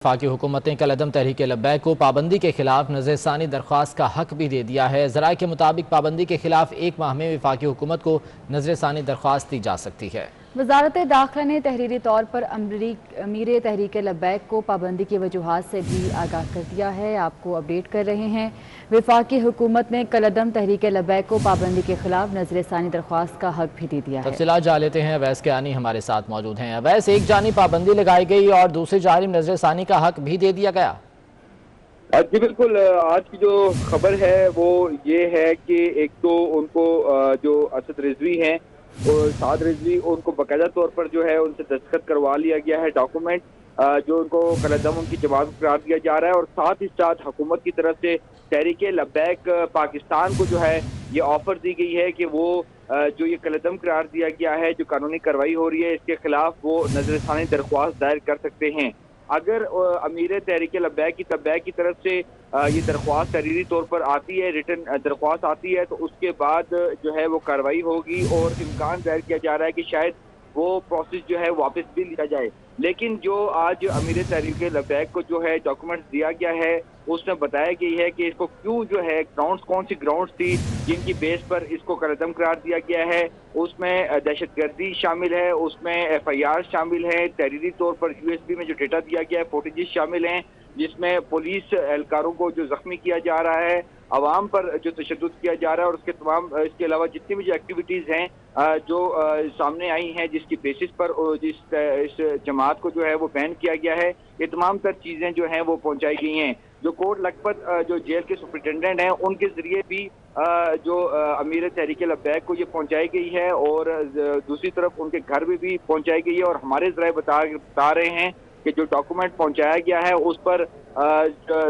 वफाकी हुकूमत ने कलअदम तहरीक लब्बैक को पाबंदी के खिलाफ नज़र ثانی दरख्वास्त का हक भी दे दिया है। ज़राए के मुताबिक पाबंदी के खिलाफ 1 माह में वफाकी हुकूमत को नज़र ثانی दरख्वास्त दी जा सकती है। वज़ारत दाखिला ने तहरीरी तौर पर अमीर तहरीक लब्बैक को पाबंदी की वजूहात से भी आगाह कर दिया है। आपको अपडेट कर रहे हैं। वफाकी हुकूमत ने कलअदम तहरीक लब्बैक को पाबंदी के खिलाफ नज़र ثانی दरख्वास्त का हक भी दे दिया है। तफसीलात जान लेते हैं। अवैस कियानी हमारे साथ मौजूद हैं। अवैस, एक जानिब पाबंदी लगाई गई और दूसरी जानिब नज़र ثانی का हक भी दे दिया गया। जी बिल्कुल, आज की जो खबर है वो ये है कि एक तो उनको जो असद रिजवी हैं और साद रिजवी, उनको बाकायदा तौर पर जो है उनसे दस्तखत करवा लिया गया है डॉक्यूमेंट, जो उनको कलअदम उनकी जमानत करार दिया जा रहा है। और साथ ही साथ हुकूमत की तरफ से तहरीक लब्बैक पाकिस्तान को जो है ये ऑफर दी गई है कि वो जो ये कलअदम करार दिया गया है, जो कानूनी कार्रवाई हो रही है, इसके खिलाफ वो नज़र ثانی दरख्वास्त दायर कर सकते हैं। अगर अमीर तहरीक लब्बैक की तरफ से ये दरख्वास्त तहरीरी तौर पर आती है, रिटर्न दरख्वास्त आती है, तो उसके बाद जो है वो कार्रवाई होगी और इम्कान जाहिर किया जा रहा है कि शायद वो प्रोसेस जो है वापस भी लिया जाए। लेकिन जो आज अमीर तहरीक लब्बैक को जो है डॉक्यूमेंट्स दिया गया है, उसमें बताया गया है कि इसको क्यों जो है ग्राउंड्स, कौन सी ग्राउंड्स थी जिनकी बेस पर इसको कलअदम करार दिया गया है। उसमें दहशतगर्दी शामिल है, उसमें FIR शामिल है, तहरीरी तौर पर USB में जो डेटा दिया गया है फुटेजेस शामिल हैं, जिसमें पुलिस एहलकारों को जो जख्मी किया जा रहा है, अवाम पर जो तशद्दुद किया जा रहा है, और उसके तमाम इसके अलावा जितनी भी जो एक्टिविटीज़ हैं जो सामने आई हैं, जिसकी बेसिस पर इस जमात को जो है वो बैन किया गया है, ये तमाम तर चीज़ें जो हैं वो पहुंचाई गई हैं। जो कोट लखपत जो जेल के सुपरिटेंडेंट हैं, उनके ज़रिए भी जो अमीर तहरीक लब्बैक को ये पहुंचाई गई है और दूसरी तरफ उनके घर में भी पहुंचाई गई है। और हमारे ज़राए बता रहे हैं कि जो डॉक्यूमेंट पहुंचाया गया है उस पर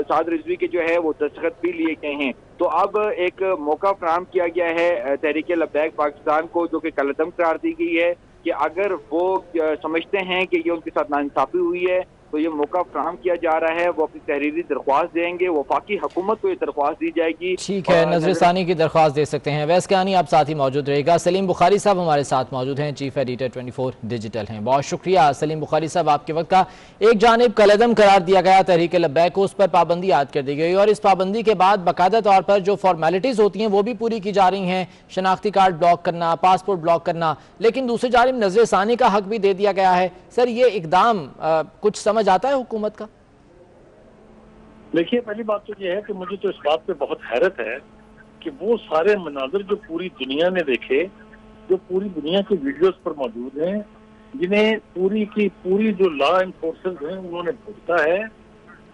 साद रिजवी के जो है वो दस्तखत भी लिए गए हैं। तो अब एक मौका फराहम किया गया है तहरीक लब्बैक पाकिस्तान को, जो कि कलअदम करार दी गई है, कि अगर वो समझते हैं कि ये उनके साथ नाइंसाफी हुई है तो ये मौका फराहम किया जा रहा है, वो अपनी तहरीरी दरख्वास्त देंगे, वफाकी हुकूमत को ये दरख्वास्त दी जाएगी। ठीक है, नज़र ثانی की दरख्वास्त दे सकते हैं। अवैस कियानी आप साथ ही मौजूद रहेगा। सलीम बुखारी साहब हमारे साथ मौजूद हैं, चीफ एडिटर 24 डिजिटल हैं। बहुत शुक्रिया सलीम बुखारी साहब आपके वक्त का। एक जानिब कलअदम करार दिया गया तहरीक लब्बैक को, उस पर पाबंदी आयद कर दी गई और इस पाबंदी के बाद बाकायदा तौर पर जो फॉर्मेलिटीज़ होती हैं वो भी पूरी की जा रही हैं, शनाख्ती कार्ड ब्लॉक करना, पासपोर्ट ब्लॉक करना, लेकिन दूसरी जानिब नज़र ثانی का हक भी दे दिया गया है। सर, ये इकदाम कुछ समझ आता है हुकूमत का? देखिए, पहली बात तो ये है कि मुझे तो इस बात पे बहुत हैरत है कि वो सारे मनाज़र जो पूरी दुनिया ने देखे, जो पूरी दुनिया के वीडियोस पर मौजूद हैं, जिन्हें पूरी की पूरी जो लॉ एनफोर्सर्स हैं उन्होंने भुगता है,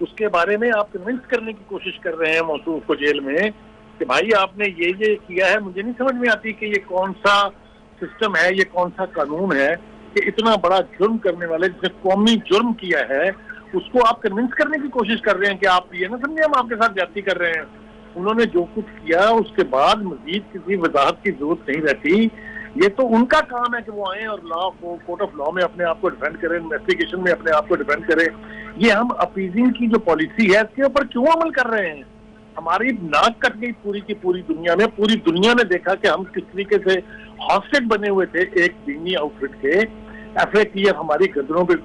उसके बारे में आप कन्विंस करने की कोशिश कर रहे हैं मौसूफ को जेल में कि भाई आपने ये किया है। मुझे नहीं समझ में आती कि ये कौन सा सिस्टम है, ये कौन सा कानून है कि इतना बड़ा जुर्म करने वाले, जिसने कौमी जुर्म किया है, उसको आप कन्विंस करने की कोशिश कर रहे हैं कि आप ये ना समझिए हम आपके साथ ज्यादती कर रहे हैं। उन्होंने जो कुछ किया उसके बाद मजीद किसी वजाहत की जरूरत नहीं रहती। ये तो उनका काम है कि वो आए और लॉ को, कोर्ट ऑफ लॉ में अपने आप को डिफेंड करें, इन्वेस्टिगेशन में अपने आप को डिफेंड करें। ये हम अपीजिंग की जो पॉलिसी है इसके ऊपर क्यों अमल कर रहे हैं? हमारी नाक कट गई पूरी की पूरी दुनिया में। पूरी दुनिया ने देखा कि हम किस तरीके से हॉस्टेज बने हुए थे एक दीनी आउटफिट के। FATF हमारी गदरों पे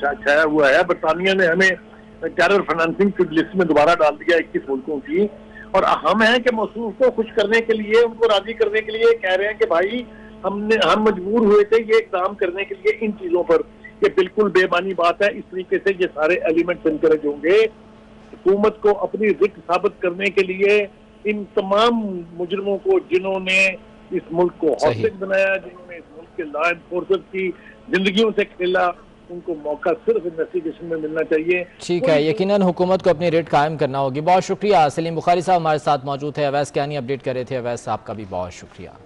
छाया हुआ है। बरतानिया ने हमें टेरर फाइनेंसिंग की लिस्ट में दोबारा डाल दिया 21 मुल्कों की, और हम हैं कि मौसूफ को खुश करने के लिए, उनको राजी करने के लिए कह रहे हैं कि भाई हम मजबूर हुए थे ये इक़दाम करने के लिए इन चीजों पर। ये बिल्कुल बेमानी बात है। इस तरीके से ये सारे एलिमेंट्स इनकरेज होंगे हुकूमत को अपनी रिट साबित करने के लिए। इन तमाम मुजरिमों को, जिन्होंने इस मुल्क को हॉस्टेज बनाया, जिन्होंने इस मुल्क के लॉ एनफोर्सर्स की जिंदगियों से खेला, उनको मौका सिर्फ इन्वेस्टिगेशन में मिलना चाहिए। ठीक है, यकीनन हुकूमत को अपनी रेट कायम करना होगी। बहुत शुक्रिया। सलीम बुखारी साहब हमारे साथ मौजूद है। अवैस कियानी अपडेट कर रहे थे। अवैस साहब का भी बहुत शुक्रिया।